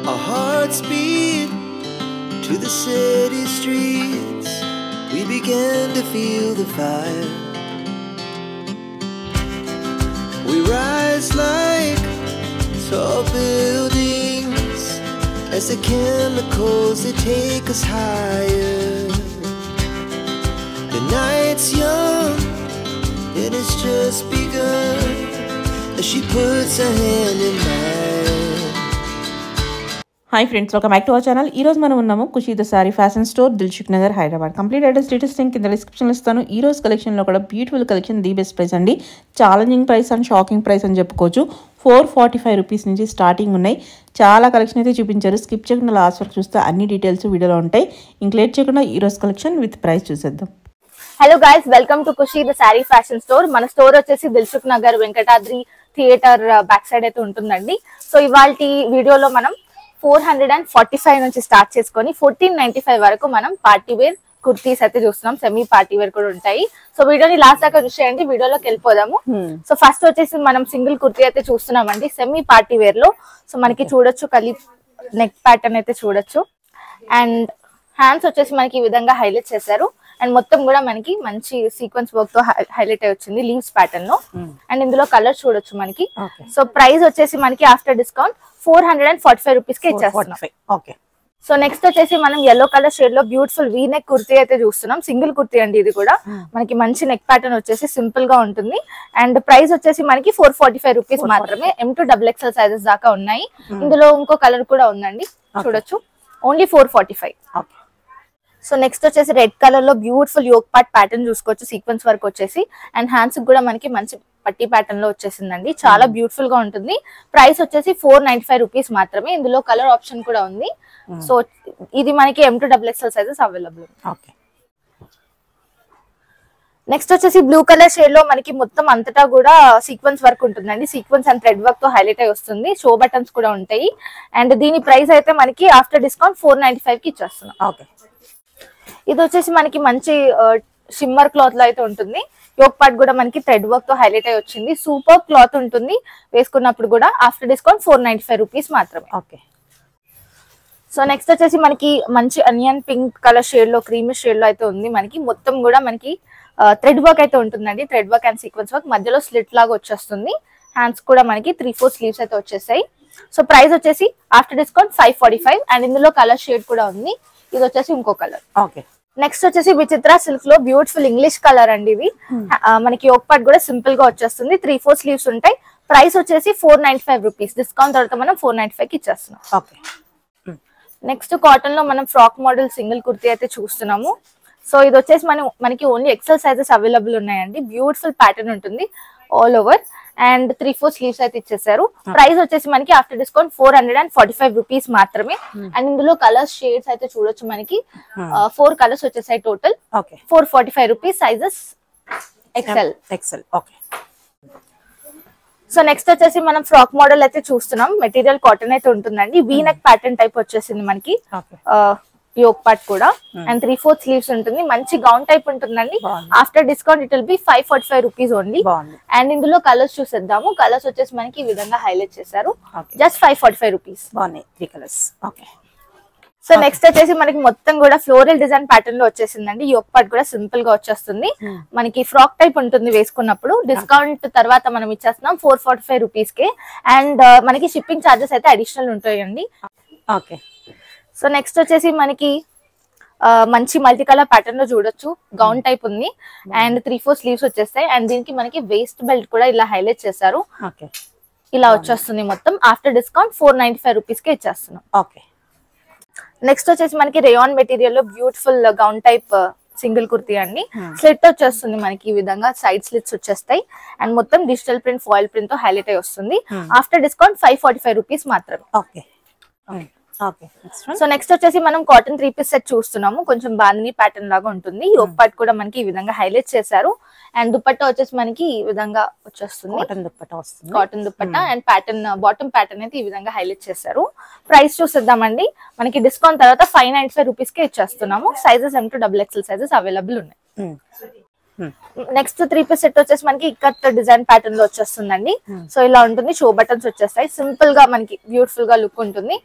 Our hearts beat to the city streets. We began to feel the fire. We rise like tall buildings as the chemicals they take us higher. The night's young and it's just begun as she puts her hand in mine. Hi friends, welcome back to our channel. ఈ రోజు మనం ఉన్నాము Khushi the sari fashion store Dilsukhnagar Hyderabad. Complete address details link కింద డిస్క్రిప్షన్లో ఇస్తాను. ఈ రోజు కలెక్షన్లో కూడా beautiful collection, the best price అండి. Challenging price and shocking price అని చెప్పుకోవచ్చు. 445 రూపీస్ నుంచి స్టార్టింగ్ ఉన్నాయి. చాలా కలెక్షన్ అయితే చూపించారు. స్కిప్ చేయకుండా లాస్ట్ వరకు చూస్తే అన్ని డీటెయిల్స్ వీడియోలో ఉంటాయి. ఇంక్లేట్ చేయకుండా ఈ రోజు కలెక్షన్ విత్ ప్రైస్ చూసేద్దాం. Hello guys, welcome to Khushi the sari fashion store. మన స్టోర్ వచ్చేసి Dilsukhnagar Venkatadri theatre back side అయితే ఉంటుందండి. సో ఇవాళ వీడియోలో మనం 445 నుంచి స్టార్ట్ చేసుకొని 1495 వరకు మనం పార్టీ వేర్ కుర్తీస్ అయితే చూస్తున్నాం. సెమీ పార్టీ వేర్ కూడా ఉంటాయి. సో వీడియోని లాస్ట్ దాకా చూసేయండి. వీడియోలోకి వెళ్ళిపోదాము. సో ఫస్ట్ వచ్చేసి మనం సింగిల్ కుర్తీ అయితే చూస్తున్నామండి సెమీ పార్టీ వేర్ లో. సో మనకి చూడొచ్చు కలి నెక్ ప్యాటర్న్ అయితే చూడొచ్చు. అండ్ హ్యాండ్స్ వచ్చేసి మనకి ఈ విధంగా హైలైట్ చేశారు. అండ్ మొత్తం కూడా మనకి మంచి సీక్వెన్స్ వర్క్ తో హైలైట్ అయి వచ్చింది లీవ్స్ ప్యాటర్న్ లో. అండ్ ఇందులో కలర్ చూడొచ్చు మనకి. సో ప్రైస్ వచ్చేసి మనకి ఆఫ్టర్ డిస్కౌంట్ 445 రూపీస్ కి ఇచ్చేస్తున్నాం. సో నెక్స్ట్ వచ్చేసి మనం yellow కలర్ షేడ్ లో బ్యూటిఫుల్ వీ నెక్ కుర్తీ అయితే చూస్తున్నాం. సింగిల్ కుర్తీ అండి ఇది కూడా. మనకి మంచి నెక్ ప్యాటర్న్ వచ్చేసి సింపుల్ గా ఉంటుంది. అండ్ ప్రైస్ వచ్చేసి మనకి 445 రూపీస్ మాత్రమే. M2XXL సైజెస్ దాకా ఉన్నాయి. ఇందులో ఇంకో కలర్ కూడా ఉందండి, చూడొచ్చు. ఓన్లీ 445. సో నెక్స్ట్ వచ్చేసి రెడ్ కలర్ లో బ్యూటిఫుల్ యోక్ పార్ట్ ప్యాటర్న్ చూసుకోవచ్చు. సీక్వెన్స్ వర్క్ వచ్చేసి అండ్ హ్యాండ్స్ కూడా మనకి మంచి పట్టి ప్యాటర్న్ లో వచ్చేసిందండి. చాలా బ్యూటిఫుల్ గా ఉంటుంది. ప్రైస్ వచ్చేసి 495 రూపీస్ మాత్రమే. ఇందులో కలర్ ఆప్షన్ కూడా ఉంది. సో ఇది మనకి M2XXL సైజెస్ అవైలబుల్. నెక్స్ట్ వచ్చేసి బ్లూ కలర్ షేడ్ లో మనకి మొత్తం అంతటా కూడా సీక్వెన్స్ వర్క్ ఉంటుందండి. సీక్వెన్స్ అండ్ థ్రెడ్ వర్క్ తో హైలైట్ అయి వస్తుంది. షో బటన్స్ కూడా ఉంటాయి. అండ్ దీని ప్రైస్ అయితే మనకి ఆఫ్టర్ డిస్కౌంట్ 495 కి ఇచ్చేస్తున్నాం. ఇది వచ్చేసి మనకి మంచి షిమ్మర్ క్లాత్ లో అయితే ఉంటుంది. యోక్ పార్ట్ కూడా మనకి థ్రెడ్ వర్క్ తో హైలైట్ అయి వచ్చింది. సూపర్ క్లాత్ ఉంటుంది వేసుకున్నప్పుడు కూడా. ఆఫ్టర్ డిస్కౌంట్ 495 రూపీస్ మాత్రమే. సో నెక్స్ట్ వచ్చేసి మనకి మంచి అనియన్ పింక్ కలర్ షేడ్ లో క్రీమీ షేడ్ లో అయితే ఉంది. మనకి మొత్తం కూడా మనకి థ్రెడ్ వర్క్ అయితే ఉంటుందండి. Thread work and sequence work, మధ్యలో స్లిట్ లాగా వచ్చేస్తుంది. హ్యాండ్స్ కూడా మనకి 3/4 స్లీవ్స్ అయితే వచ్చేసాయి. సో ప్రైస్ వచ్చేసి ఆఫ్టర్ డిస్కౌంట్ 545. అండ్ ఇందులో కలర్ షేడ్ కూడా ఉంది. ఇది వచ్చేసి ఇంకో కలర్. నెక్స్ట్ వచ్చేసి విచిత్ర సిల్క్ లో బ్యూటిఫుల్ ఇంగ్లీష్ కలర్ అండి. ఇది మనకి యోక్ పార్ట్ కూడా సింపుల్ గా వచ్చేస్తుంది. 3/4 స్లీవ్స్ ఉంటాయి. ప్రైస్ వచ్చేసి 495 రూపీస్. డిస్కౌంట్ తర్వాత మనం 495 కి ఇచ్చేస్తున్నాం. నెక్స్ట్ కాటన్ లో మనం ఫ్రాక్ మోడల్ సింగిల్ కుర్తీ అయితే చూస్తున్నాము. సో ఇది వచ్చేసి మనకి ఓన్లీ ఎక్సెల్ సైజెస్ అవైలబుల్ ఉన్నాయండి. బ్యూటిఫుల్ ప్యాటర్న్ ఉంటుంది ఆల్ ఓవర్. అండ్ 3/4 స్లీవ్స్ అయితే ఇచ్చేసారు. ప్రైస్ వచ్చేసి మనకి ఆఫ్టర్ డిస్కౌంట్ 445 రూపీస్ మాత్రమే. అండ్ ఇందులో కలర్స్ షేడ్స్ అయితే చూడొచ్చు. మనకి 4 కలర్స్ వచ్చేసాయి total. 445 rupees. Sizes XL. So next వచ్చేసి మనం ఫ్రాక్ మోడల్ అయితే చూస్తున్నాం. మెటీరియల్ కాటన్ అయితే ఉంటుందండి. వీ నెక్ ప్యాటర్న్ టైప్ వచ్చేసింది మనకి. యోక్ పార్ట్ కూడా అండ్ 3/4 స్లీవ్స్ ఉంటుంది. మంచి గౌన్ టైప్ ఉంటుందండి. After discount it will B 545 rupees only. And ఇందులో కలర్స్ చూసేద్దాము. కలర్స్ వచ్చేసి మనకి ఈ విధంగా హైలైట్ చేశారు. Just 545 rupees. సో నెక్స్ట్ వచ్చేసి మనకి మొత్తం కూడా ఫ్లోరల్ డిజైన్ ప్యాటర్న్ లో వచ్చేసిందండి. యోక్ పార్ట్ కూడా సింపుల్ గా వచ్చేస్తుంది. మనకి ఫ్రాక్ టైప్ ఉంటుంది వేసుకున్నప్పుడు. డిస్కౌంట్ తర్వాత మనం ఇచ్చేస్తున్నాం 445 రూపీస్ కి. అండ్ మనకి షిప్పింగ్ ఛార్జెస్ అయితే అడిషనల్ ఉంటాయండి. సో నెక్స్ట్ వచ్చేసి మనకి మంచి మల్టీ కలర్ ప్యాటర్న్ లో చూడొచ్చు. గౌన్ టైప్ ఉంది. అండ్ 3/4 స్లీవ్స్ వచ్చేస్తాయి. అండ్ దీనికి మనకి వేస్ట్ బెల్ట్ కూడా ఇలా హైలైట్ చేశారు. ఇలా వచ్చేస్తుంది మొత్తం. ఆఫ్టర్ డిస్కౌంట్ 495 రూపీస్ కి ఇచ్చేస్తున్నాం. నెక్స్ట్ వచ్చేసి మనకి రేయాన్ మెటీరియల్ లో beautiful gown type single kurti అండి. స్లిట్ వచ్చేస్తుంది మనకి ఈ విధంగా. సైడ్ స్లిట్స్ వచ్చేస్తాయి. అండ్ మొత్తం డిజిటల్ ప్రింట్, ఫాయిల్ ప్రింట్ తో హైలైట్ అయి వస్తుంది. ఆఫ్టర్ డిస్కౌంట్ 545 రూపీస్ మాత్రమే. సో నెక్స్ట్ వచ్చేసి మనం కాటన్ 3-piece సెట్ చూస్తున్నాము. కొంచెం బాందిని ప్యాటర్న్ లాగా ఉంటుంది. యోక్ పార్ట్ కూడా మనకి ఈ విధంగా హైలైట్ చేశారు. అండ్ దుపట్టా వచ్చేసి మనకి ఈ విధంగా వచ్చేస్తుంది. Cotton dupatta and pattern bottom pattern అయితే ఈ విధంగా హైలైట్ చేశారు. ప్రైస్ చూసేద్దామండి. మనకి డిస్కౌంట్ తర్వాత 595 రూపీస్ కి ఇచ్చేస్తున్నాము. సైజెస్ M2XXL సైజెస్ అవైలబుల్ ఉన్నాయి. నెక్స్ట్ 3 పీస్ సెట్ వచ్చేసి మనకి ఇక్కత్ డిజైన్ ప్యాటర్న్ లో వచ్చేస్తుందండి. సో ఇలా ఉంటుంది, షో బటన్స్ వచ్చేస్తాయి, సింపుల్ గా మనకి బ్యూటిఫుల్ గా లుక్ ఉంటుంది.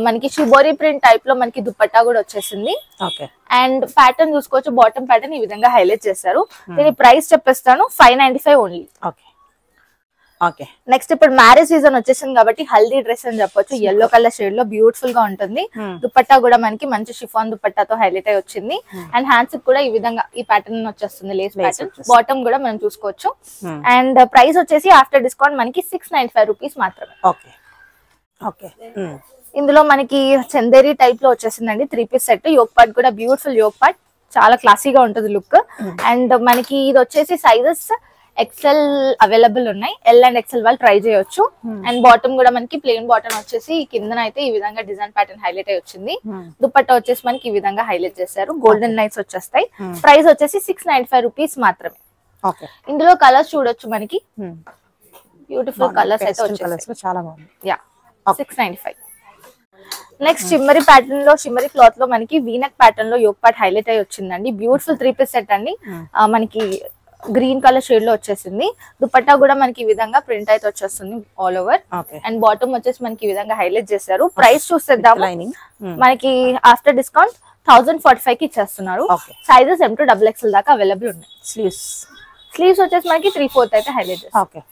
మనకి షిబోరి ప్రింట్ టైప్ లో మనకి దుపట్టా కూడా వచ్చేసింది. అండ్ ప్యాటర్న్ చూసుకోవచ్చు, బాటమ్ ప్యాటర్న్ ఈ విధంగా హైలైట్ చేశారు. దీని ప్రైస్ చెప్పేస్తాను 595 ఓన్లీ. నెక్స్ట్ ఇప్పుడు మ్యారేజ్ సీజన్ వచ్చేసింది కాబట్టి హల్దీ డ్రెస్ అని చెప్పొచ్చు. yellow కలర్ షేడ్ లో బ్యూటిఫుల్ గా ఉంటుంది. దుపట్టా కూడా మనకి మంచి షిఫాన్ దుపట్టాతో హైలైట్ అయి వచ్చింది. అండ్ హ్యాండ్స్ కూడా ఈ విధంగా ఈ ప్యాటర్న్ వచ్చేస్తుంది, లేస్ ప్యాటర్న్. బాటమ్ కూడా మనం చూసుకోవచ్చు. అండ్ ప్రైస్ వచ్చేసి ఆఫ్టర్ డిస్కౌంట్ మనకి 695 రూపీస్ మాత్రమే. ఇందులో మనకి చందేరి టైప్ లో వచ్చేసిందండి 3 పీస్ సెట్. యోక్ పార్ట్ కూడా బ్యూటిఫుల్ యోక్ పార్ట్, చాలా క్లాసీగా ఉంటుంది లుక్. అండ్ మనకి ఇది వచ్చేసి సైజెస్ ఎక్సెల్ అవైలబుల్ ఉన్నాయి, ఎల్ అండ్ ఎక్సెల్ వాళ్ళు ట్రై చేయొచ్చు. అండ్ బాటమ్ కూడా మనకి ప్లెయిన్ బాటమ్ వచ్చేసి కిందన అయితే ఈ విధంగా డిజైన్ ప్యాటర్న్ హైలైట్ అయి వచ్చింది. దుపట్టా వచ్చేసి మనకి ఈ విధంగా హైలైట్ చేశారు, గోల్డెన్ లైన్స్ వచ్చేస్తాయి. ప్రైస్ వచ్చేసి 695 రూపీస్ మాత్రమే. ఇందులో కలర్స్ చూడొచ్చు, మనకి బ్యూటిఫుల్ కలర్స్ అయితే వచ్చేసాయి. చాలా బాగుంది. 695. నెక్స్ట్ షిమ్మరీ ప్యాటర్న్ లో, షిమ్మరీ క్లాత్ లో మనకి వీనక్ ప్యాటర్న్ లో యోక్ పార్ట్ హైలైట్ అయి వచ్చిందండి. బ్యూటిఫుల్ 3 పీస్ సెట్ అండి. మనకి గ్రీన్ కలర్ షేడ్ లో వచ్చేసింది. దుపట్టా కూడా మనకి ఈ విధంగా ప్రింట్ అయితే వచ్చేస్తుంది ఆల్ ఓవర్. అండ్ బాటమ్ వచ్చేసి మనకి ఈ విధంగా హైలైట్ చేశారు. ప్రైస్ చూసేద్దాము. మనకి ఆఫ్టర్ డిస్కౌంట్ 1045 కి ఇచ్చేస్తున్నారు. సైజెస్ M to XXL దాకా అవైలబుల్ ఉన్నాయి. స్లీవ్స్ వచ్చేసి మనకి 3/4 అయితే హైలైట్ చేస్తారు.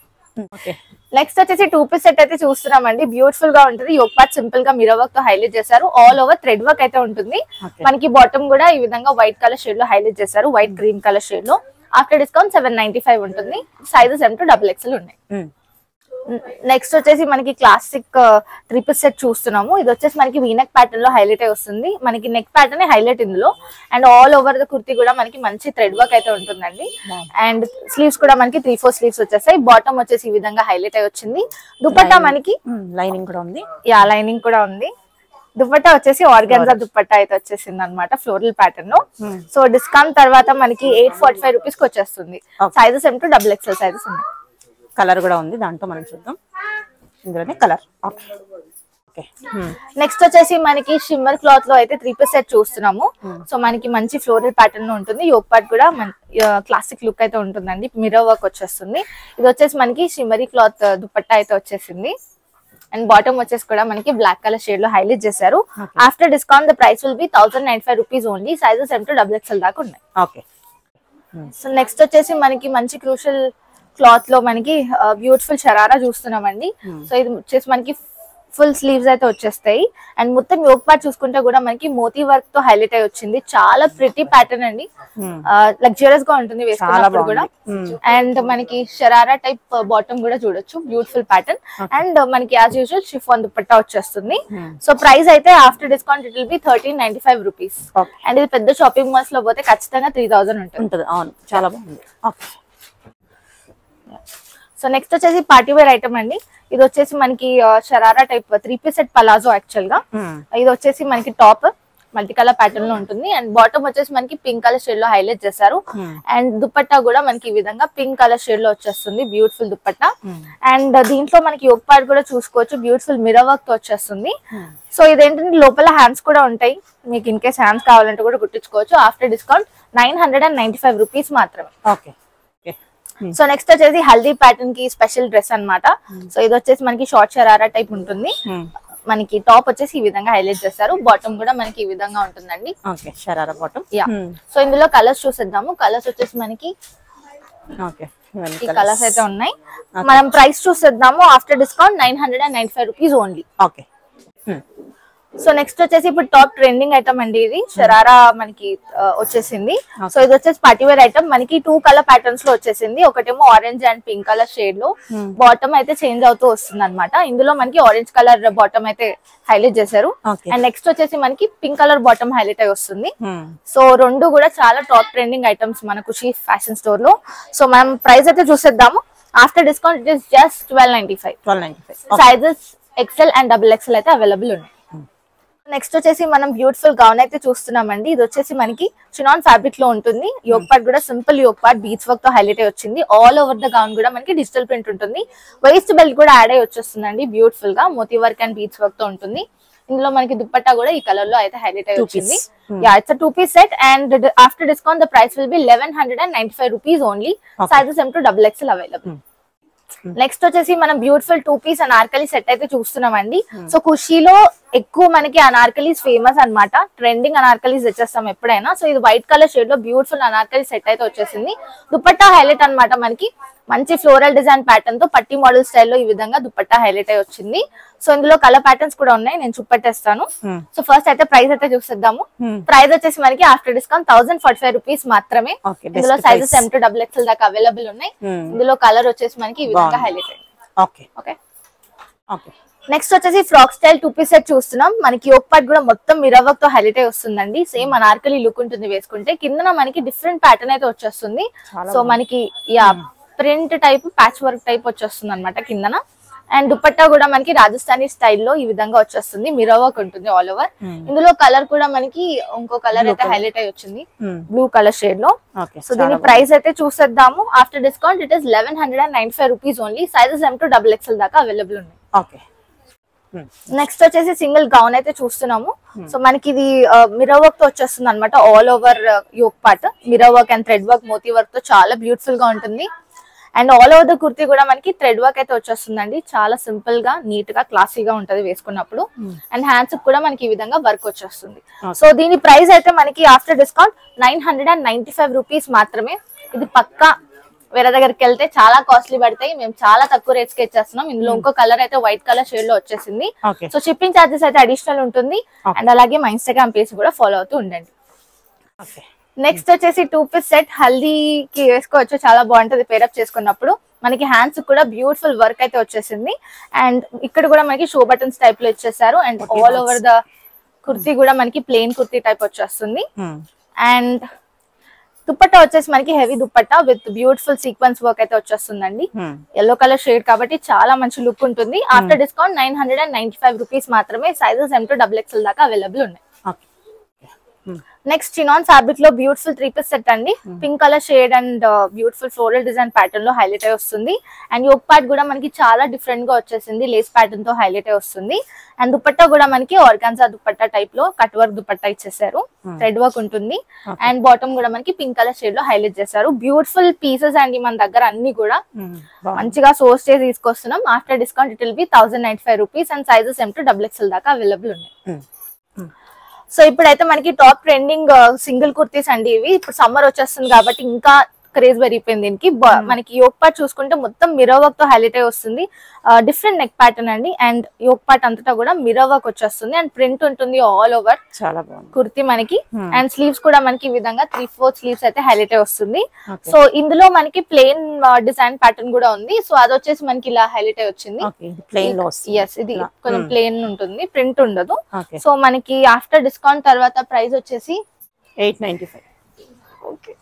నెక్స్ట్ వచ్చేసి 2 పీస్ సెట్ అయితే చూస్తున్నామండి. బ్యూటిఫుల్ గా ఉంటుంది. యోక్ పార్ట్ సింపుల్ గా మిర్రర్ వర్క్ తో హైలైట్ చేశారు. ఆల్ ఓవర్ థ్రెడ్ వర్క్ అయితే ఉంటుంది. మనకి బాటమ్ కూడా ఈ విధంగా వైట్ కలర్ షేడ్ లో హైలైట్ చేశారు, వైట్ గ్రీన్ కలర్ షేడ్ లో. ఆఫ్టర్ డిస్కౌంట్ 795 ఉంటుంది. సైజెస్ M to XXL ఉన్నాయి. నెక్స్ట్ వచ్చేసి మనకి క్లాసిక్ 3 పీస్ సెట్ చూస్తున్నాము. ఇది వచ్చేసి మనకి వీనక్ ప్యాటర్న్ లో హైలైట్ అయి వస్తుంది. మనకి నెక్ ప్యాటర్న్ హైలైట్ ఇందులో. And all over the kurti కూడా మనకి మంచి థ్రెడ్ వర్క్ అయితే ఉంటుందండి. అండ్ స్లీవ్స్ కూడా మనకి 3/4 స్లీవ్స్ వచ్చేసాయి. బాటమ్ వచ్చేసి ఈ విధంగా హైలైట్ అయి వచ్చింది. దుపట్టా మనకి లైనింగ్ కూడా ఉంది. లైనింగ్ కూడా ఉంది. దుపట్టా వచ్చేసి ఆర్గాన్జా దుపట్టా అయితే వచ్చేసింది అనమాట, ఫ్లోరల్ ప్యాటర్న్ లో. సో డిస్కౌంట్ తర్వాత మనకి 845 రూపీస్ కి వచ్చేస్తుంది. Sizes M to XXL sizes ఉన్నాయి. కలర్ కూడా ఉంది దాంట్లో, మనం చూద్దాం. ఇందులోనే కలర్. నెక్స్ట్ వచ్చేసి మనకి షిమ్మర్ క్లాత్ లో అయితే 3 పీస్ సెట్ చూస్తున్నాము. సో మనకి మంచి ఫ్లోరల్ ప్యాటర్న్ లో ఉంటుంది. యోక్ పార్ట్ కూడా క్లాసిక్ లుక్ అయితే ఉంటుందండి, మిర్రర్ వర్క్ వచ్చేస్తుంది. ఇది వచ్చేసి మనకి షిమ్మరీ క్లాత్ దుపట్టా అయితే వచ్చేసింది. అండ్ బాటమ్ వచ్చేసి కూడా మనకి బ్లాక్ కలర్ షేడ్ లో హైలైట్ చేశారు. After discount the price will be 1095 rupees only. Sizes M to XXL దాకా ఉన్నాయి. సో నెక్స్ట్ వచ్చేసి మనకి మంచి క్రూషల్ క్లాత్ లో మనకి బ్యూటిఫుల్ షరారా చూస్తున్నామండి. సో ఇది వచ్చేసి మనకి ఫుల్ స్లీవ్స్ అయితే వచ్చేస్తాయి. అండ్ మొత్తం యోక్ పార్ట్ చూసుకుంటే కూడా మనకి మోతీ వర్క్ తో హైలైట్ అయి వచ్చింది. చాలా ప్రిటీ ప్యాటర్న్ అండి, లగ్జరియస్ గా ఉంటుంది వేసుకున్నప్పుడు కూడా. అండ్ మనకి షరారా టైప్ బాటమ్ కూడా చూడొచ్చు, బ్యూటిఫుల్ ప్యాటర్న్. అండ్ మనకి యాజ్ యూజువల్ షిఫాన్ దుపట్టా వచ్చేస్తుంది. సో ప్రైస్ అయితే after discount it will B 1395 rupees. And ఇది పెద్ద షాపింగ్ మాల్స్ లో పోతే ఖచ్చితంగా 3000 ఉంటుంది. అవును, చాలా బాగుంది. సో నెక్స్ట్ వచ్చేసి పార్టీ వేర్ ఐటమ్ అండి. ఇది వచ్చేసి మనకి sharara type 3 piece set palazzo actual గా. ఇది వచ్చేసి మనకి టాప్ మల్టీ కలర్ ప్యాటర్న్ లో ఉంటుంది. అండ్ బాటమ్ వచ్చేసి మనకి పింక్ కలర్ షేడ్ లో హైలైట్ చేశారు. అండ్ దుపట్టా కూడా మనకి ఈ విధంగా పింక్ కలర్ షేడ్ లో వచ్చేస్తుంది, బ్యూటిఫుల్ దుపట్టా. అండ్ దీంట్లో మనకి యోక్ పార్ట్ కూడా చూసుకోవచ్చు, బ్యూటిఫుల్ మిర్రర్ వర్క్ తో వచ్చేస్తుంది. సో ఇదేంటంటే లోపల హ్యాండ్స్ కూడా ఉంటాయి, మీకు ఇన్ కేస్ హ్యాండ్స్ కావాలంటే కూడా కుట్టించుకోవచ్చు. ఆఫ్టర్ డిస్కౌంట్ 995 రూపీస్ మాత్రమే. సో నెక్స్ట్ వచ్చేసి హల్దీ ప్యాటర్న్ కి స్పెషల్ డ్రెస్ అన్నమాట. సో ఇది వచ్చేసి మనకి షార్ట్ షరారా టైప్ ఉంటుంది. మనకి టాప్ వచ్చేసి ఈ విధంగా హైలైట్ చేస్తారు, బాటమ్ కూడా మనకి ఈ విధంగా ఉంటుందండి. షరారా బాటమ్. సో ఇందులో కలర్స్ చూసేద్దాము. కలర్స్ వచ్చేసి మనకి ఈ కలర్స్ అయితే ఉన్నాయి. మనం ప్రైస్ చూసేద్దాము. After discount 995 rupees only. So next వచ్చేసి ఇప్పుడు టాప్ ట్రెండింగ్ ఐటమ్ అండి. ఇది షరారా మనకి వచ్చేసింది. సో ఇది వచ్చేసి పార్టీ వేర్ ఐటమ్. మనకి 2 కలర్ ప్యాటర్న్స్ లో వచ్చేసింది. ఒకటేమో orange and pink colour shade లో. బాటమ్ అయితే చేంజ్ అవుతూ వస్తుంది అనమాట. ఇందులో మనకి ఆరెంజ్ కలర్ బాటమ్ అయితే హైలైట్ చేశారు. అండ్ నెక్స్ట్ వచ్చేసి మనకి పింక్ కలర్ బాటమ్ హైలైట్ అయి వస్తుంది. సో రెండు కూడా చాలా టాప్ ట్రెండింగ్ ఐటమ్స్ మన ఖుషి ఫ్యాషన్ స్టోర్ లో. సో మనం ప్రైస్ అయితే చూసేద్దాము. After discount it is just 1295. Sizes XL and XXL అయితే అవైలబుల్ ఉన్నాయి. నెక్స్ట్ వచ్చేసి మనం బ్యూటిఫుల్ గౌన్ అయితే చూస్తున్నామండి. ఇది వచ్చేసి మనకి చినాన్ ఫ్యాబ్రిక్ లో ఉంటుంది. యోక్ పార్ట్ కూడా simple yoke part bead work తో హైలైట్ అయి వచ్చింది. ఆల్ ఓవర్ ద గౌన్ కూడా మనకి డిజిటల్ ప్రింట్ ఉంటుంది. వేస్ట్ బెల్ట్ కూడా యాడ్ అయి వచ్చేస్తుందండి. బ్యూటిఫుల్ గా moti work and bead work తో ఉంటుంది. ఇందులో మనకి దుపట్టా కూడా ఈ కలర్ లో అయితే హైలైట్ అయి వచ్చింది. Yeah, it's a 2-piece set and after discount the price will be 1195 rupees only. Sizes M to XXL available. Next వచ్చేసి మనం బ్యూటిఫుల్ 2-piece అనార్కలి సెట్ అయితే చూస్తున్నామండి. సో ఖుషీలో ఎక్కువ మనకి అనార్కలీస్ ఫేమస్ అన్నమాట. ట్రెండింగ్ అనార్కలీస్ తెచ్చేస్తాం ఎప్పుడైనా. సో ఇది వైట్ కలర్ షేడ్ లో బ్యూటిఫుల్ అనార్కలి సెట్ అయితే వచ్చేసింది. దుపట్టా హైలైట్ అన్నమాట, మనకి మంచి ఫ్లోరల్ డిజైన్ ప్యాటర్న్ తో పట్టి మోడల్ స్టైల్లో ఈ విధంగా దుపట్టా హైలైట్ అయి వచ్చింది. సో ఇందులో కలర్ ప్యాటర్న్స్ కూడా ఉన్నాయి, నేను చూపెట్టేస్తాను. సో ఫస్ట్ అయితే ప్రైస్ అయితే చూసేద్దాము. ప్రైస్ వచ్చేసి మనకి ఆఫ్టర్ డిస్కౌంట్ 1045 రూపీస్ మాత్రమే. ఇందులో సైజెస్ M to XXL దాకా అవైలబుల్ ఉన్నాయి. ఇందులో కలర్ వచ్చేసి మనకి ఈ విధంగా హైలైట్ అయింది. నెక్స్ట్ వచ్చేసి ఫ్రాక్ స్టైల్ 2-piece సెట్ చూస్తున్నాం. మనకి యోక్ పార్ట్ కూడా మొత్తం మిర్రర్ వర్క్ తో హైలైట్ అయి వస్తుందండి. సేమ్ అనార్కలి లుక్ ఉంటుంది వేసుకుంటే. కింద మనకి డిఫరెంట్ ప్యాటర్న్ అయితే వచ్చేస్తుంది. సో మనకి yeah print type patch work type వచ్చేస్తుంది అనమాట కిందన. అండ్ దుపట్టా కూడా మనకి రాజస్థానీ స్టైల్లో ఈ విధంగా వచ్చేస్తుంది. మిర్రర్ వర్క్ ఉంటుంది ఆల్ ఓవర్. ఇందులో కలర్ కూడా మనకి ఇంకో కలర్ అయితే హైలైట్ అయి వచ్చింది, బ్లూ కలర్ షేడ్ లో. సో దీని ప్రైస్ అయితే చూసేద్దాము. After discount it is 1195 rupees only. Sizes M to XXL దాకా అవైలబుల్ ఉన్నాయి. నెక్స్ట్ వచ్చేసి సింగిల్ గౌన్ అయితే చూస్తున్నాము. సో మనకి ఇది మిర్రర్ వర్క్ తో వచ్చేస్తుంది అనమాట. All over yoke part mirror work and thread work moti work తో చాలా బ్యూటిఫుల్ గా ఉంటుంది. And all over the kurti కూడా మనకి థ్రెడ్ వర్క్ అయితే వచ్చేస్తుందండి. చాలా సింపుల్ గా నీట్ గా క్లాసీగా ఉంటది వేసుకున్నప్పుడు. అండ్ హ్యాండ్స్ కూడా మనకి ఈ విధంగా వర్క్ వచ్చేస్తుంది. సో దీని ప్రైస్ అయితే మనకి ఆఫ్టర్ డిస్కౌంట్ 995 రూపీస్ మాత్రమే. ఇది పక్కా వేరే దగ్గరికి వెళ్తే చాలా కాస్ట్లీ పడతాయి, మేము చాలా తక్కువ రేట్స్ కి ఇచ్చేస్తున్నాం. ఇందులో ఇంకో కలర్ అయితే వైట్ కలర్ షేడ్ లో వచ్చేసింది. సో షిప్పింగ్ చార్జెస్ అయితే అడిషనల్ ఉంటుంది. అండ్ అలాగే మా ఇన్స్టాగ్రామ్ పేజ్ కూడా ఫాలో అవుతూ ఉండండి. నెక్స్ట్ వచ్చేసి 2-piece సెట్ హల్దీకి వేసుకోవచ్చు, చాలా బాగుంటది పేరప్ చేసుకున్నప్పుడు. మనకి హ్యాండ్స్ కూడా బ్యూటిఫుల్ వర్క్ అయితే వచ్చేసింది. అండ్ ఇక్కడ కూడా మనకి షో బటన్స్ టైప్ లో ఇచ్చేసారు. And all over the kurti కూడా మనకి ప్లెయిన్ కుర్తీ టైప్ వచ్చేస్తుంది. అండ్ దుపట్టా వచ్చేసి మనకి heavy dupatta with beautiful sequence work అయితే వచ్చేస్తుందండి. ఎల్లో కలర్ షేడ్ కాబట్టి చాలా మంచి లుక్ ఉంటుంది. ఆఫ్టర్ డిస్కౌంట్ 995 రూపీస్ మాత్రమే. సైజెస్ M to XXL దాకా అవైలబుల్ ఉన్నాయి. నెక్స్ట్ చినాన్ ఫ్యాబ్రిక్ లో బ్యూటిఫుల్ 3-piece సెట్ అండి. Pink colour shade and beautiful floral design pattern లో హైలైట్ అయి వస్తుంది. అండ్ యోక్ పార్ట్ కూడా మనకి చాలా డిఫరెంట్ గా వచ్చేసింది, లేస్ ప్యాటర్న్ తో హైలైట్ అయి వస్తుంది. అండ్ దుపట్టా కూడా మనకి ఆర్గాన్జా దుపట్టా టైప్ లో కట్ వర్క్ దుపట్టా ఇచ్చేసారు, థ్రెడ్ వర్క్ ఉంటుంది. అండ్ బాటమ్ కూడా మనకి పింక్ కలర్ షేడ్ లో హైలైట్ చేశారు. బ్యూటిఫుల్ పీసెస్ అండి, మన దగ్గర అన్ని కూడా మంచిగా సోర్స్ చేసి తీసుకొస్తున్నాం. After discount it will B 1095 rupees and sizes M to XXL దాకా అవైలబుల్ ఉన్నాయి. సో ఇప్పుడైతే మనకి టాప్ ట్రెండింగ్ సింగిల్ కుర్తీస్ అండి ఇవి. ఇప్పుడు సమ్మర్ వచ్చేస్తుంది కాబట్టి ఇంకా క్రేజ్ పెరిగిపోయింది దీనికి. మనకి యోక్ పార్ట్ చూసుకుంటే మొత్తం మిర్రర్ వర్క్ తో హైలైట్ అయి వస్తుంది. డిఫరెంట్ నెక్ ప్యాటర్న్ అండి. అండ్ యోక్ పార్ట్ అంతటా కూడా మిర్రర్ వర్క్ వచ్చేస్తుంది. అండ్ ప్రింట్ ఉంటుంది ఆల్ ఓవర్ చాలా బాగుంది కుర్తీ మనకి. అండ్ స్లీవ్స్ కూడా మనకి ఈ విధంగా 3/4 స్లీవ్స్ అయితే హైలైట్ అయి వస్తుంది. సో ఇందులో మనకి ప్లెయిన్ డిజైన్ ప్యాటర్న్ కూడా ఉంది. సో అది వచ్చేసి మనకి ఇలా హైలైట్ అయి వచ్చింది. ఇది కొంచెం ప్లెయిన్ ఉంటుంది, ప్రింట్ ఉండదు. సో మనకి ఆఫ్టర్ డిస్కౌంట్ తర్వాత ప్రైస్ వచ్చేసి 895. ఓకే,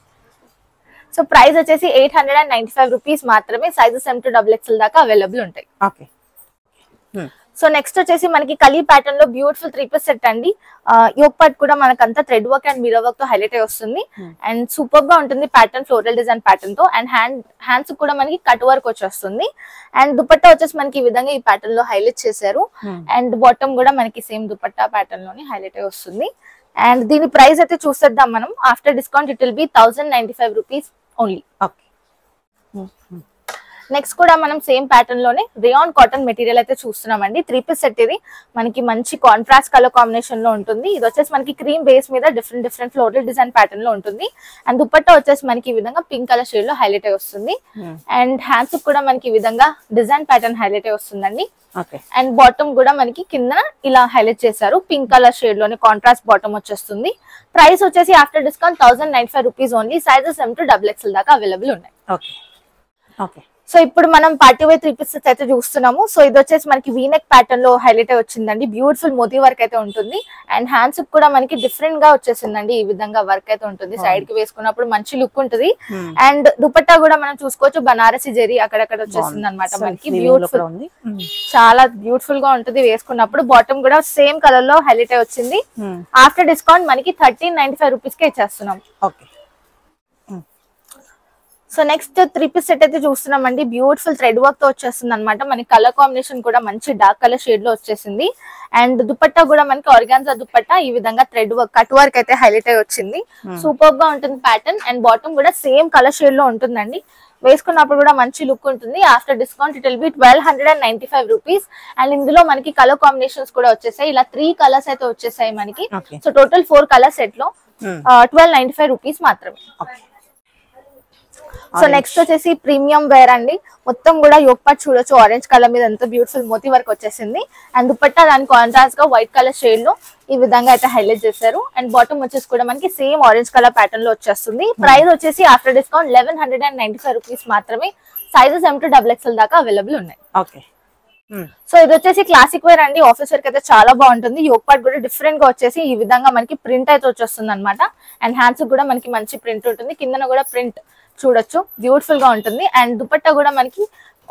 సో ప్రైస్ వచ్చేసి 895 రూపీస్ మాత్రమే. సైజెస్ M to XXL దాకా అవైలబుల్ ఉంటాయి. సో నెక్స్ట్ వచ్చేసి మనకి కలీ ప్యాటర్న్ లో బ్యూటిఫుల్ 3-piece సెట్ అండి. యోక్ పార్ట్ కూడా మనకంతా thread work and mirror work తో హైలైట్ అయి వస్తుంది. అండ్ సూపర్ గా ఉంటుంది ప్యాటర్న్, ఫ్లోరల్ డిజైన్ ప్యాటర్న్ తో. అండ్ హ్యాండ్స్ కూడా మనకి కట్ వర్క్ వచ్చేస్తుంది. అండ్ దుపట్టా వచ్చేసి మనకి ఈ విధంగా ఈ ప్యాటర్న్ లో హైలైట్ చేశారు. అండ్ బాటమ్ కూడా మనకి సేమ్ దుపట్టా ప్యాటర్న్ లోని హైలైట్ అయి వస్తుంది. అండ్ దీని ప్రైస్ అయితే చూసేద్దాం మనం. After discount it will B 1095 rupees only. Next కూడా మనం సేమ్ ప్యాటర్న్ లోనే రేయాన్ కాటన్ మెటీరియల్ అయితే చూస్తున్నామండి. 3-piece సెట్ ఇది మనకి మంచి కాంట్రాస్ట్ కలర్ కాంబినేషన్ లో ఉంటుంది. ఇది వచ్చేసి మనకి క్రీమ్ బేస్ మీద డిఫరెంట్ ఫ్లోరల్ డిజైన్ ప్యాటర్న్ లో ఉంటుంది. అండ్ దుపట్టా వచ్చేసి మనకి ఈ విధంగా పింక్ కలర్ షేడ్ లో హైలైట్ అయి వస్తుంది. అండ్ హ్యాండ్స్ కూడా మనకి ఈ విధంగా డిజైన్ ప్యాటర్న్ హైలైట్ అయి వస్తుందండి. అండ్ బాటమ్ కూడా మనకి కింద ఇలా హైలైట్ చేశారు, పింక్ కలర్ షేడ్ లోనే కాంట్రాస్ట్ బాటమ్ వచ్చేస్తుంది. ప్రైస్ వచ్చేసి after discount 1095 rupees only. Sizes M to XXL దాకా అవైలబుల్ ఉన్నాయి. సో ఇప్పుడు మనం పార్టీ వేర్ 3-piece సెట్స్ అయితే చూస్తున్నాము. సో ఇది వచ్చేసి మనకి వీనెక్ ప్యాటర్న్ లో హైలైట్ అయి వచ్చిందండి. బ్యూటిఫుల్ మోతీ వర్క్ అయితే ఉంటుంది. అండ్ హ్యాండ్స్ కూడా మనకి డిఫరెంట్ గా వచ్చేసిందండి. ఈ విధంగా వర్క్ అయితే ఉంటుంది. సైడ్ కి వేసుకున్నప్పుడు మంచి లుక్ ఉంటుంది. అండ్ దుపట్టా కూడా మనం చూసుకోవచ్చు, బనారసి జరీ అక్కడక్కడ వచ్చేసింది అనమాట. మనకి బ్యూటిఫుల్, చాలా బ్యూటిఫుల్ గా ఉంటుంది వేసుకున్నప్పుడు. బాటమ్ కూడా సేమ్ కలర్ లో హైలైట్ అయి వచ్చింది. ఆఫ్టర్ డిస్కౌంట్ మనకి 1395 రూపీస్ కే ఇచ్చేస్తున్నాం. సో నెక్స్ట్ 3 పీస్ సెట్ అయితే చూస్తున్నామండి. బ్యూటిఫుల్ థ్రెడ్ వర్క్ తో వచ్చేస్తుంది అనమాట. మనకి కలర్ కాంబినేషన్ కూడా మంచి డార్క్ కలర్ షేడ్ లో వచ్చేసింది. అండ్ దుపట్టా కూడా మనకి ఆర్గాన్జా దుపట్టా ఈ విధంగా థ్రెడ్ వర్క్ కట్ వర్క్ అయితే హైలైట్ అయి వచ్చింది. సూపర్ గా ఉంటుంది ప్యాటర్న్. అండ్ బాటమ్ కూడా సేమ్ కలర్ షేడ్ లో ఉంటుందండి. వేసుకున్నప్పుడు కూడా మంచి లుక్ ఉంటుంది. After discount it will B 1295 rupees. And ఇందులో మనకి కలర్ కాంబినేషన్స్ కూడా వచ్చేసాయి. ఇలా 3 కలర్స్ అయితే వచ్చేసాయి మనకి. సో టోటల్ 4 కలర్ సెట్ లో 1295 రూపీస్ మాత్రమే. సో నెక్స్ట్ వచ్చేసి ప్రీమియం వేర్ అండి. మొత్తం కూడా యోక్ పార్ట్ చూడొచ్చు. ఆరెంజ్ కలర్ మీద ఎంత బ్యూటిఫుల్ మోతీ వర్క్ వచ్చేసింది. అండ్ దుపట్టా దాని కాంట్రాస్ట్ గా వైట్ కలర్ షేడ్ లో ఈ విధంగా అయితే హైలైట్ చేశారు. అండ్ బాటమ్ వచ్చేసి కూడా మనకి సేమ్ ఆరెంజ్ కలర్ ప్యాటర్న్ లో వచ్చేస్తుంది. ప్రైస్ వచ్చేసి ఆఫ్టర్ డిస్కౌంట్ 1195 రూపీస్ మాత్రమే. సైజెస్ M to XXL దాకా అవైలబుల్ ఉన్నాయి. ఓకే. సో ఇది వచ్చేసి క్లాసిక్ వేర్ అండి. ఆఫీస్ వేర్ అయితే చాలా బాగుంటుంది. యోక్ పార్ట్ కూడా డిఫరెంట్ గా వచ్చేసి ఈ విధంగా మనకి ప్రింట్ అయితే వచ్చేస్తుంది అనమాట. అండ్ హ్యాండ్స్ కూడా మనకి మంచి ప్రింట్ ఉంటుంది. కిందన కూడా ప్రింట్ చూడొచ్చు, బ్యూటిఫుల్ గా ఉంటుంది. అండ్ దుపట్టా కూడా మనకి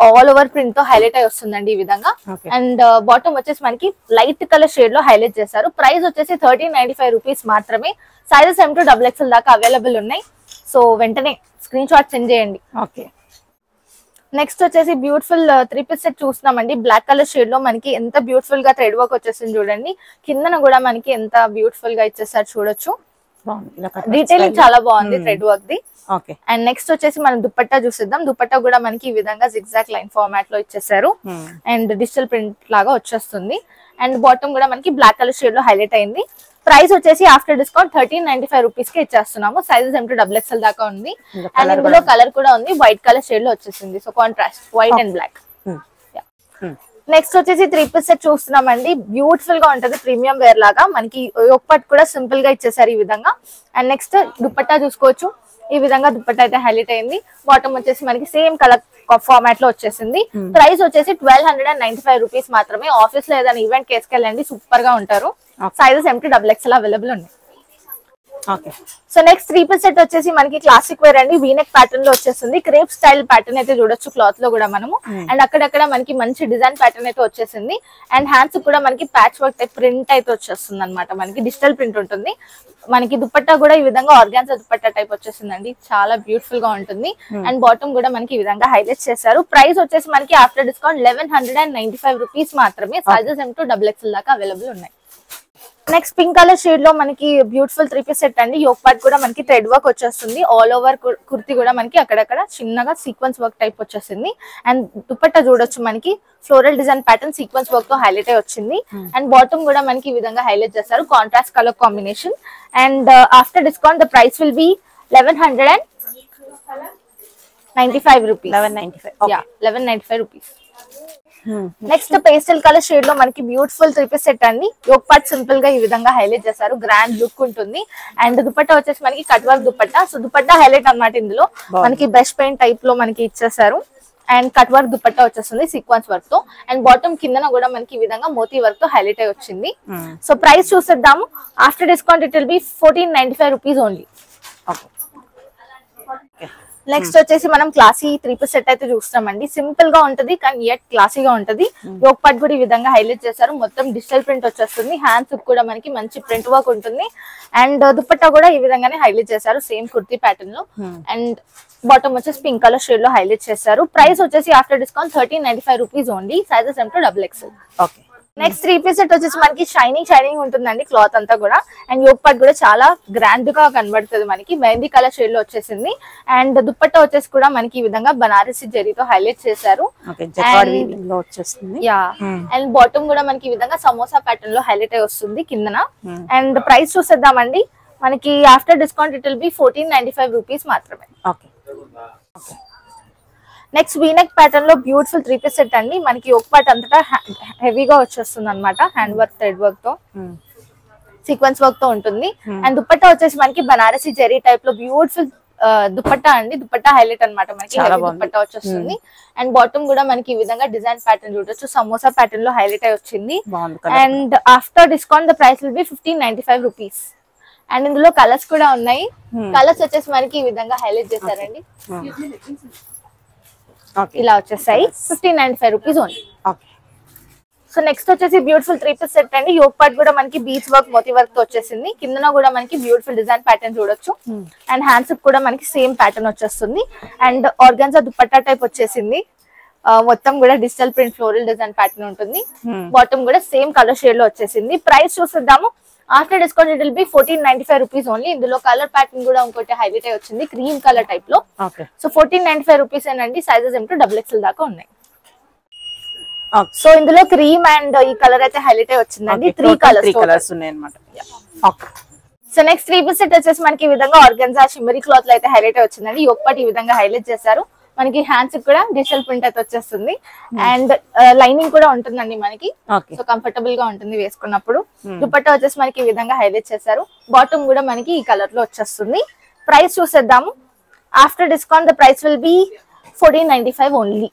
ఆల్ ఓవర్ ప్రింట్ తో హైలైట్ అయి వస్తుందండి ఈ విధంగా. అండ్ బాటమ్ వచ్చేసి మనకి లైట్ కలర్ షేడ్ లో హైలైట్ చేశారు. ప్రైస్ వచ్చేసి 1395 రూపీస్ మాత్రమే. సైజెస్ M to XXL దాకా అవైలబుల్ ఉన్నాయి. సో వెంటనే స్క్రీన్ షాట్ సెండ్ చేయండి. ఓకే. నెక్స్ట్ వచ్చేసి బ్యూటిఫుల్ 3 పీస్ సెట్ చూస్తున్నామండి. బ్లాక్ కలర్ షేడ్ లో మనకి ఎంత బ్యూటిఫుల్ గా థ్రెడ్ వర్క్ వచ్చేసింది చూడండి. కిందన కూడా మనకి ఎంత బ్యూటిఫుల్ గా ఇచ్చేసారు చూడొచ్చు. డీటెయిలింగ్ చాలా బాగుంది thread work the. And next వచ్చేసి మనం దుపట్టా చూసిద్దాం. దుపట్టా కూడా మనకి ఈ విధంగా జిగ్జాగ్ లైన్ ఫార్మాట్ లో ఇచ్చేసారు. అండ్ డిజిటల్ ప్రింట్ లాగా వచ్చేస్తుంది. అండ్ బాటమ్ కూడా మనకి బ్లాక్ కలర్ షేడ్ లో హైలైట్ అయింది. ప్రైస్ వచ్చేసి ఆఫ్టర్ డిస్కౌంట్ 1395 రూపీస్ కి ఇచ్చేస్తున్నాము. సైజెస్ M to XXL దాకా ఉంది. అండ్ ఇందులో కలర్ కూడా ఉంది. వైట్ కలర్ షేడ్ లో వచ్చేసింది. So contrast white and black. Next వచ్చేసి 3 పీస్ సెట్ చూస్తున్నామండి. బ్యూటిఫుల్ గా ఉంటది. ప్రీమియం వేర్ లాగా మనకి యోక్ పార్ట్ కూడా సింపుల్ గా ఇచ్చేసారు ఈ విధంగా. అండ్ నెక్స్ట్ దుపట్టా చూసుకోవచ్చు. ఈ విధంగా దుపట్టా అయితే హైలైట్ అయింది. బాటమ్ వచ్చేసి మనకి సేమ్ కలర్ ఫార్మాట్ లో వచ్చేసింది. ప్రైస్ వచ్చేసి 1295 రూపీస్ మాత్రమే. ఆఫీస్ లో ఏదైనా ఈవెంట్ కేసుకెళ్ళండి, సూపర్ గా ఉంటారు. Sizes M to XXL available ఉన్నాయి. సో నెక్స్ట్ 3 పీస్ సెట్ వచ్చేసి మనకి క్లాసిక్ వేర్ అండి. వీనెక్ ప్యాటర్న్ లో వచ్చేసింది. క్రేప్ స్టైల్ ప్యాటర్న్ అయితే చూడొచ్చు క్లాత్ లో కూడా మనము. అండ్ అక్కడక్కడ మనకి మంచి డిజైన్ ప్యాటర్న్ అయితే వచ్చేసింది. అండ్ హ్యాండ్స్ కూడా మనకి ప్యాచ్ వర్క్ టైప్ ప్రింట్ అయితే వచ్చేస్తుంది అనమాట. మనకి డిజిటల్ ప్రింట్ ఉంటుంది. మనకి దుపట్టా కూడా ఈ విధంగా ఆర్గాన్జా దుపట్టా టైప్ వచ్చేసిందండి. చాలా బ్యూటిఫుల్ గా ఉంటుంది. అండ్ బాటమ్ కూడా మనకి ఈ విధంగా హైలైట్ చేశారు. ప్రైస్ వచ్చేసి మనకి ఆఫ్టర్ డిస్కౌంట్ 1195 రూపీస్ మాత్రమే. సైజెస్ M to XXL దాకా అవైలబుల్ ఉన్నాయి. నెక్స్ట్ పింక్ కలర్ షేడ్ లో మనకి బ్యూటిఫుల్ 3 పీస్ సెట్ అండి. యోక్ పార్ట్ కూడా మనకి థ్రెడ్ వర్క్ వచ్చేస్తుంది. ఆల్ ఓవర్ కుర్తి కూడా మనకి అక్కడక్కడ చిన్నగా సీక్వెన్స్ వర్క్ టైప్ వచ్చేసింది. అండ్ దుపట్టా చూడొచ్చు మనకి floral design pattern sequence work తో హైలైట్ అయి వచ్చింది. అండ్ బాటమ్ కూడా మనకి ఈ విధంగా హైలైట్ చేస్తారు. Contrast colour combination. And after discount the price will be 1195 rupees. 1195 rupees. Next pastel colour shade లో మనకి బ్యూటిఫుల్ 3 పీస్ సెట్ అండి. యోక్ పార్ట్ సింపుల్ గా ఈ విధంగా హైలైట్ చేశారు. గ్రాండ్ లుక్ ఉంటుంది. అండ్ దుపట్టా వచ్చేసి మనకి cut work dupatta. So dupatta highlight అన్నమాట. ఇందులో మనకి బ్రష్ పెయింట్ టైప్ లో మనకి ఇచ్చేసారు. అండ్ కట్ వర్క్ దుపట్టా వచ్చేస్తుంది సీక్వెన్స్ వర్క్ తో. అండ్ బాటమ్ కిందన కూడా మనకి ఈ విధంగా మోతీ వర్క్ తో హైలైట్ అయి వచ్చింది. సో ప్రైస్ చూసేద్దాము. After discount it will be 1495 rupees only. Next వచ్చేసి మనం క్లాసీ 3 పీస్ సెట్ అయితే చూస్తామండి. సింపుల్ గా ఉంటది కానీ యట్ క్లాసీగా ఉంటది. యోక్ పార్ట్ కూడా ఈ విధంగా హైలైట్ చేశారు. మొత్తం డిజిటల్ ప్రింట్ వచ్చేస్తుంది. హ్యాండ్స్ కూడా మనకి మంచి ప్రింట్ వర్క్ ఉంటుంది. అండ్ దుపట్టా కూడా ఈ విధంగానే హైలైట్ చేశారు సేమ్ కుర్తీ ప్యాటర్న్ లో. అండ్ బాటమ్ వచ్చేసి పింక్ కలర్ షేడ్ లో హైలైట్ చేశారు. ప్రైస్ వచ్చేసి after discount 1395 rupees only. Sizes M to XXL. Next 3 piece set వచ్చేసి మనకి షైనింగ్ ఉంటుందండి క్లాత్ అంతా కూడా. అండ్ యోక్ పార్ట్ కూడా చాలా గ్రాండ్ గా కనబడుతుంది మనకి. మెహందీ కలర్ షేడ్ లో వచ్చేసింది. అండ్ దుపట్టా వచ్చేసి కూడా మనకి ఈ విధంగా బనారసి జరీతో హైలైట్ చేశారు. అండ్ బాటమ్ కూడా మనకి ఈ విధంగా సమోసా ప్యాటర్న్ లో హైలైట్ అయి వస్తుంది కిందన. అండ్ ప్రైస్ చూసేద్దామండి. మనకి after discount it will be 1495 rupees మాత్రమే. నెక్స్ట్ వీనెక్ ప్యాటర్న్ లో బ్యూటిఫుల్ 3 పీస్ సెట్ అండి. మనకి యోక్ పార్ట్ అంతటా హెవీగా వచ్చేస్తుంది అనమాట. హ్యాండ్ వర్క్ థ్రెడ్ వర్క్ తో సీక్వెన్స్ వర్క్ తో ఉంటుంది. అండ్ దుపట్టా వచ్చేసి మనకి బనారసి జరీ టైప్ లో బ్యూటిఫుల్ దుపట్టా అండి. దుపట్టా హైలైట్ అనమాట మనకి. దుపట్టా వచ్చేస్తుంది. అండ్ బాటమ్ కూడా మనకి ఈ విధంగా డిజైన్ ప్యాటర్న్ చూడొచ్చు. సమోసా ప్యాటర్న్ లో హైలైట్ అయి వచ్చింది. And after discount the price will be 1595 rupees. And ఇందులో కలర్స్ కూడా ఉన్నాయి. కలర్స్ వచ్చేసి మనకి ఈ విధంగా హైలైట్ చేశారండి. ఇలా వచ్చేసాయి 1595 రూపీస్ ఓన్లీ. సో నెక్స్ట్ వచ్చేసి బ్యూటిఫుల్ 3-piece సెట్ అండి. యోక్ పార్ట్ కూడా మనకి బీచ్ వర్క్ మోతీ వర్క్ తో వచ్చేసింది. కిందన కూడా మనకి బ్యూటిఫుల్ డిజైన్ ప్యాటర్న్ చూడొచ్చు. అండ్ హ్యాండ్స్ కూడా మనకి సేమ్ ప్యాటర్న్ వచ్చేస్తుంది. అండ్ ఆర్గాన్జా దుపట్టా టైప్ వచ్చేసింది. మొత్తం కూడా digital print floral design pattern ఉంటుంది. బాటమ్ కూడా సేమ్ కలర్ షేడ్ లో వచ్చేసింది. ప్రైస్ చూసేద్దాము. After discount it will be 1495 rupees only. ఇందులో కలర్ ప్యాటర్న్ కూడా ఇంకోటి హైలైట్ అయి వచ్చింది, క్రీమ్ కలర్ టైప్ లో. సో 1495 రూపీస్ ఏనండి. సైజెస్ ఏమిటో XXL దాకా ఉన్నాయి. సో ఇందులో క్రీమ్ అండ్ ఈ కలర్ అయితే హైలైట్ అయి వచ్చిందండి. 3 కలర్స్ ఉన్నాయి అన్నమాట. సో నెక్స్ట్ 3-piece సెట్ వచ్చేసి మనకి ఈ విధంగా ఆర్గాన్జా షిమ్మరీ క్లాత్ లో అయితే హైలైట్ అయి వచ్చిందండి. యోక్ పార్ట్ ఈ విధంగా హైలైట్ చేశారు. మనకి హ్యాండ్స్ కూడా డిజిటల్ ప్రింట్ అయితే వచ్చేస్తుంది. అండ్ లైనింగ్ కూడా ఉంటుందండి మనకి. సో కంఫర్టబుల్ గా ఉంటుంది వేసుకున్నప్పుడు. దుపట్టా వచ్చేసి మనకి ఈ విధంగా హైలైట్ చేశారు. బాటమ్ కూడా మనకి ఈ కలర్ లో వచ్చేస్తుంది. ప్రైస్ చూసేద్దాము. After discount the price will be 1495 only.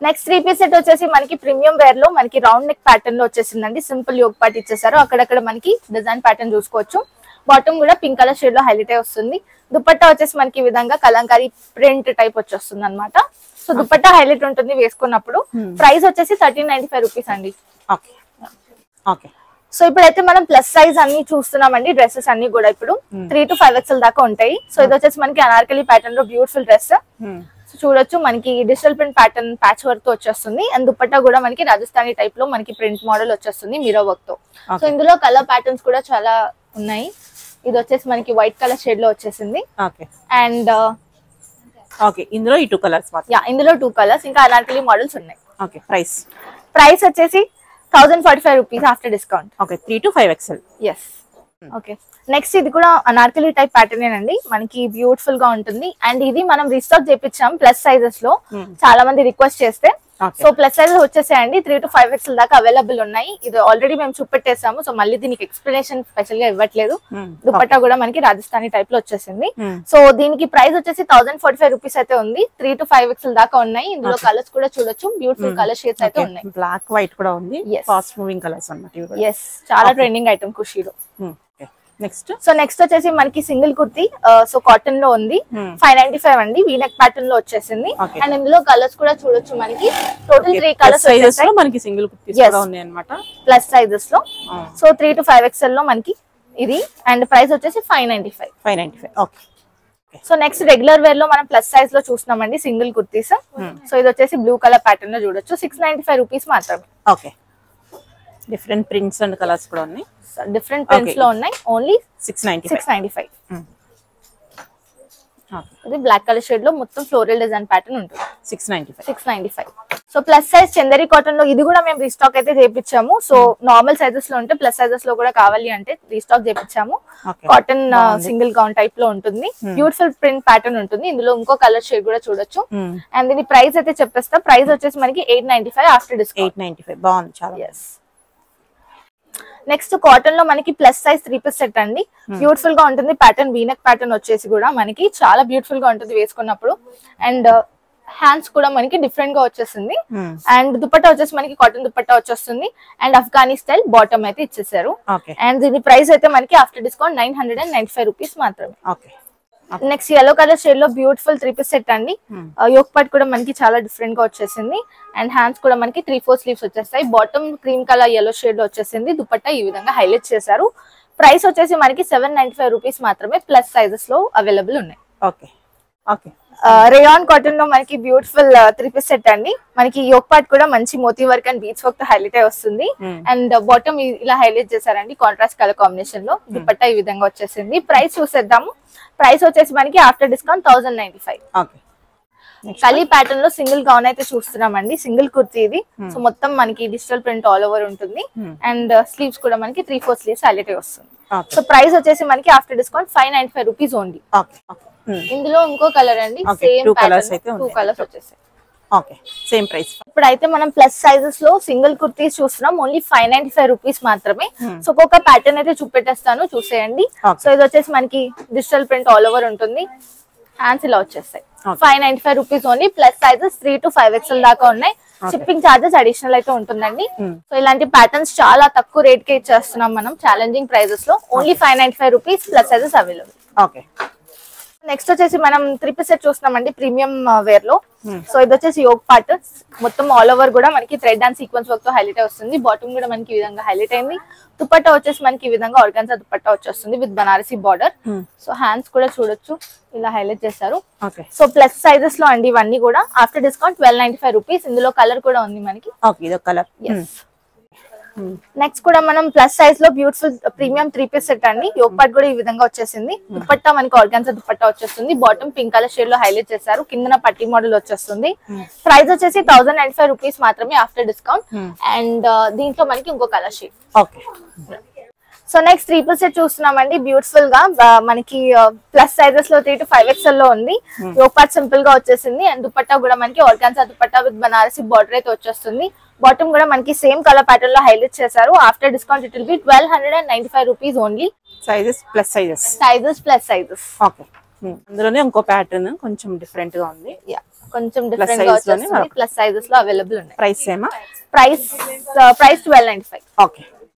Next 3-piece set వచ్చేసి మనకి ప్రీమియం వేర్ లో మనకి రౌండ్ నెక్ ప్యాటర్న్ లో వచ్చేసిందండి. సింపుల్ యోక్ పార్ట్ ఇచ్చేసారు. అక్కడక్కడ మనకి డిజైన్ ప్యాటర్న్ చూసుకోవచ్చు. బాటమ్ కూడా పింక్ కలర్ షేడ్ లో హైలైట్ అయి వస్తుంది. దుపట్టా వచ్చేసి మనకి ఈ విధంగా కలంకారీ ప్రింట్ టైప్ వచ్చేస్తుంది అనమాట. సో దుపట్టా హైలైట్ ఉంటుంది వేసుకున్నప్పుడు. ప్రైస్ వచ్చేసి 1395 రూపీస్ అండి. సో ఇప్పుడైతే మనం ప్లస్ సైజ్ అన్ని చూస్తున్నామండి. డ్రెస్సెస్ అన్ని కూడా ఇప్పుడు 3 to 5XL దాకా ఉంటాయి. సో ఇది వచ్చేసి మనకి అనార్కలి ప్యాటర్న్ లో బ్యూటిఫుల్ డ్రెస్. సో చూడొచ్చు మనకి digital print pattern patch work తో వచ్చేస్తుంది. అండ్ దుపట్టా కూడా మనకి రాజస్థానీ టైప్ లో మనకి ప్రింట్ మోడల్ వచ్చేస్తుంది మిరో వర్క్ తో. సో ఇందులో కలర్ ప్యాటర్న్స్ కూడా చాలా ఉన్నాయి. ఇది వచ్చేసి మనకి వైట్ కలర్ షేడ్ లో వచ్చేసింది. అండ్ ఇందులో ఈ 2 కలర్స్. ఇందులో 2 కలర్స్ ఇంకా అనార్కలి మోడల్స్ ఉన్నాయి. ప్రైస్ వచ్చేసి 1045 rupees after discount. 3 to 5XL. ఎస్. నెక్స్ట్ ఇది కూడా అనార్కలి టైప్ ప్యాటర్న్ అండి. మనకి బ్యూటిఫుల్ గా ఉంటుంది. అండ్ ఇది మనం రీస్టాక్ చేపించాం ప్లస్ సైజెస్ లో. చాలా మంది రిక్వెస్ట్ చేస్తే. సో ప్లస్ సైజెస్ వచ్చేసాయండి. 3 to 5XL దాకా అవైలబుల్ ఉన్నాయి. ఇది ఆల్రెడీ మేము చూపెట్టేసాము. సో మళ్ళీ దీనికి ఎక్స్ప్లెనేషన్ స్పెషల్ గా ఇవ్వట్లేదు. దుపట్టా కూడా మనకి రాజస్థానీ టైప్ లో వచ్చేసింది. సో దీనికి ప్రైస్ వచ్చేసి 1045 రూపీస్ అయితే ఉంది. 3 to 5XL దాకా ఉన్నాయి. ఇందులో కలర్స్ కూడా చూడొచ్చు. బ్యూటిఫుల్ కలర్ షేడ్స్ అయితే ఉన్నాయి. బ్లాక్ వైట్ కూడా ఉంది. ఫాస్ట్ మూవింగ్ కలర్స్ అన్నమాట. ఎస్, చాలా ట్రెండింగ్ ఐటమ్ ఖుషీలో. నెక్స్ట్ వచ్చేసి మనకి సింగిల్ కుర్తీ. సో కాటన్ లో ఉంది. 595 అండి. వీనెక్ ప్యాటర్న్ లో వచ్చేసింది. అండ్ ఇందులో కలర్స్ కూడా చూడొచ్చు. మనకి టోటల్ 3 కలర్స్ మనకి సింగిల్ కుర్తీస్ కూడా ఉన్నాయి అన్నమాట ప్లస్ సైజెస్ లో. సో 3 to 5XL లో మనకి ఇది. అండ్ ప్రైస్ వచ్చేసి 595. సో నెక్స్ట్ రెగ్యులర్ వేర్ లో మనం ప్లస్ సైజ్ లో చూస్తున్నామండి సింగిల్ కుర్తీస్. సో ఇది వచ్చేసి బ్లూ కలర్ ప్యాటర్న్ లో చూడొచ్చు. 695 రూపీస్ మాత్రమే. డిఫరెంట్ ప్రింట్స్ అండ్ కలర్స్ కూడా ఉన్నాయి. డిఫరెంట్ ప్రింట్స్ లో ఉన్నాయి. ఓన్లీ 695. ఇది బ్లాక్ కలర్ షేడ్ లో మొత్తం ఫ్లోరల్ డిజైన్ ప్యాటర్న్ ఉంటుంది. 695. So plus size Chanderi cotton లో ఇది కూడా మేము రీస్టాక్ అయితే చేపించాము. సో నార్మల్ సైజెస్ లో ఉంటే ప్లస్ సైజెస్ లో కూడా కావాలి అంటే రీస్టాక్ చేపించాము. కాటన్ సింగిల్ గౌన్ టైప్ లో ఉంటుంది. బ్యూటిఫుల్ ప్రింట్ ప్యాటర్న్ ఉంటుంది. ఇందులో ఇంకో కలర్ షేడ్ కూడా చూడొచ్చు. అండ్ దీని ప్రైస్ అయితే చెప్పేస్తా. ప్రైస్ వచ్చేసి మనకి 895 ఆఫ్టర్ డిస్కౌంట్. 895 బాగుంది చాలా. నెక్స్ట్ కాటన్ లో మనకి ప్లస్ సైజ్ 3-piece సెట్ అండి. బ్యూటిఫుల్ గా ఉంటుంది. ప్యాటర్న్ వీనెక్ ప్యాటర్న్ వచ్చేసి కూడా మనకి చాలా బ్యూటిఫుల్ గా ఉంటుంది వేసుకున్నప్పుడు. అండ్ హ్యాండ్స్ కూడా మనకి డిఫరెంట్ గా వచ్చేసింది. అండ్ దుపట్టా వచ్చేసి మనకి కాటన్ దుపట్టా వచ్చేస్తుంది. అండ్ అఫ్ఘానీ స్టైల్ బాటమ్ అయితే ఇచ్చేసారు. అండ్ దీని ప్రైస్ అయితే మనకి ఆఫ్టర్ డిస్కౌంట్ 995 రూపీస్ మాత్రమే. నెక్స్ట్ yellow కలర్ షేడ్ లో బ్యూటిఫుల్ 3-piece సెట్ అండి. యోక్ పార్ట్ కూడా మనకి చాలా డిఫరెంట్ గా వచ్చేసింది. అండ్ హ్యాండ్స్ కూడా మనకి 3-4 స్లీవ్స్ వచ్చేస్తాయి. Bottom cream colour yellow shade లో వచ్చేసింది. దుపట్టా ఈ విధంగా హైలైట్ చేశారు. ప్రైస్ వచ్చేసి మనకి 795 రూపీస్ మాత్రమే. ప్లస్ సైజెస్ లో అవైలబుల్ ఉన్నాయి. రేయాన్ కాటన్ లో మనకి బ్యూటిఫుల్ 3-piece సెట్ అండి. మనకి యోక్ పార్ట్ కూడా మంచి moti work and bead work తో హైలైట్ అయి వస్తుంది. అండ్ బాటమ్ ఇలా హైలైట్ చేశారండి కాంట్రాస్ట్ కలర్ కాంబినేషన్ లో. దుపట్టా ఈ విధంగా వచ్చేసింది. ప్రైస్ చూసేద్దాము. ప్రైస్ వచ్చేసి మనకి ఆఫ్టర్ డిస్కౌంట్ 1095. కలీ ప్యాటర్న్ లో సింగిల్ గౌన్ అయితే చూస్తున్నామండి. సింగిల్ కుర్తీ ఇది. సో మొత్తం మనకి డిజిటల్ ప్రింట్ ఆల్ ఓవర్ ఉంటుంది. అండ్ స్లీవ్స్ కూడా మనకి 3-4 స్లీవ్స్ హైలైట్ అయి వస్తుంది. సో ప్రైస్ వచ్చేసి మనకి ఆఫ్టర్ డిస్కౌంట్ 595 రూపీస్ ఓన్లీ. ఇందులో ఇంకో కలర్ అండి. సేమ్ 2 కలర్స్ వచ్చేసాయి. Same price. ఇప్పుడైతే మనం ప్లస్ సైజెస్ లో సింగిల్ కుర్తీస్ చూస్తున్నాం. ఓన్లీ 595 రూపీస్ మాత్రమే. సో ఒక్కొక్క ప్యాటర్న్ అయితే చూపెట్టేస్తాను, చూసేయండి. సో ఇది వచ్చేసి మనకి డిజిటల్ ప్రింట్ ఆల్ ఓవర్ ఉంటుంది. హ్యాండ్స్ ఇలా వచ్చేస్తాయి. 595 rupees only. Plus sizes 3 to 5XL దాకా ఉన్నాయి. షిప్పింగ్ చార్జెస్ అడిషనల్ అయితే ఉంటుందండి. సో ఇలాంటి ప్యాటర్న్స్ చాలా తక్కువ రేట్ కే ఇచ్చేస్తున్నాం మనం ఛాలెంజింగ్ ప్రైజెస్ లో. Only 595 rupees. Plus sizes available. Next వచ్చేసి మనం 3-piece సెట్ చూస్తున్నామండి ప్రీమియం వేర్ లో. సో ఇది వచ్చేసి యోగ్ పార్ట్ మొత్తం ఆల్ ఓవర్ కూడా మనకి థ్రెడ్ అండ్ సీక్వెన్స్ వర్క్ తో హైలైట్ వస్తుంది. బాటమ్ కూడా మనకి ఈ విధంగా హైలైట్ అయింది. దుపట్టా వచ్చేసి మనకి ఈ విధంగా ఆర్గాన్జా దుపట్టా వచ్చేస్తుంది with Banarasi border. So hands కూడా చూడొచ్చు ఇలా హైలైట్ చేశారు. సో ప్లస్ సైజెస్ లో అండి ఇవన్నీ కూడా. After discount 1295 rupees. ఇందులో కలర్ కూడా ఉంది మనకి. కలర్. నెక్స్ట్ కూడా మనం ప్లస్ సైజ్ లో బ్యూటిఫుల్ ప్రీమియం 3-piece సెట్ అండి. యోగ్ పార్ట్ కూడా ఈ విధంగా వచ్చేసింది. దుపట్టా మనకి ఆర్గాన్జా దుపట్టా వచ్చేస్తుంది. బాటమ్ పింక్ కలర్ షేడ్ లో హైలైట్ చేశారు. కిందన పట్టి మోడల్ వచ్చేస్తుంది. ప్రైస్ వచ్చేసి 1095 రూపీస్ మాత్రమే ఆఫ్టర్ డిస్కౌంట్. అండ్ దీంట్లో మనకి ఇంకో colour shade. So next 3-piece set చూస్తున్నామండి. బ్యూటిఫుల్ గా మనకి ప్లస్ సైజెస్ లో 3 to 5XL లో ఉంది. యోగ్ పార్ట్ సింపుల్ గా వచ్చేసింది. అండ్ దుపట్టా కూడా మనకి organza dupatta with Banarasi border అయితే వచ్చేస్తుంది. బాటమ్ కూడా మనకి సేమ్ కలర్ ప్యాటర్న్ లో హైలైట్ చేశారు. After discount it will B 1295 rupees only. Sizes plus sizes. Plus sizes. అందులోనే ఇంకో ప్యాటర్న్ కొంచెం డిఫరెంట్ గా ఉంది. కొంచెం డిఫరెంట్ గా వచ్చేస్తుంది. ప్లస్ సైజెస్ లో అవైలబుల్ ఉన్నాయి. ప్రైస్ ఏమా? ప్రైస్ 1295. ఓకే.